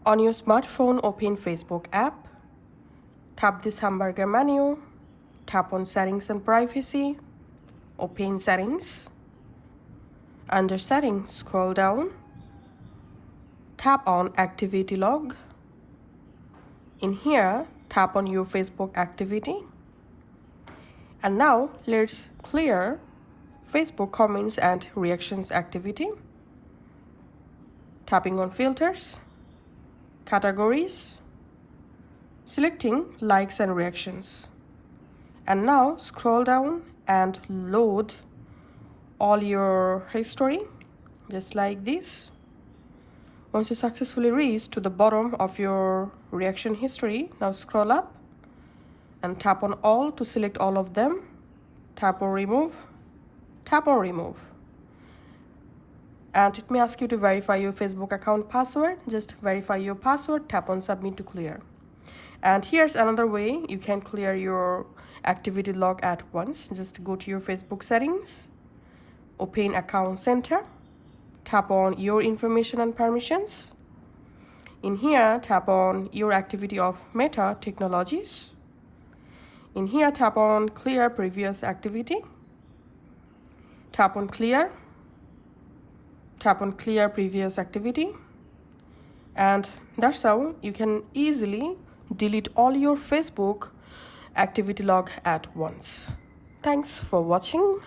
On your smartphone, open Facebook app. Tap this hamburger menu. Tap on Settings and Privacy. Open Settings. Under Settings, scroll down. Tap on Activity Log. In here, tap on your Facebook activity. And now, let's clear Facebook comments and reactions activity. Tapping on Filters, Categories, selecting Likes and Reactions. And now, scroll down and load all your history, just like this. Once you successfully reach to the bottom of your reaction history, now scroll up and tap on all to select all of them. Tap on Remove, tap on Remove. And it may ask you to verify your Facebook account password. Just verify your password, tap on Submit to clear. And here's another way you can clear your activity log at once. Just go to your Facebook settings, open Account Center, tap on Your Information and Permissions. In here, tap on Your Activity of Meta Technologies. In here, tap on Clear Previous Activity. Tap on Clear. Tap on Clear Previous Activity. And that's how you can easily delete all your Facebook activity log at once. Thanks for watching.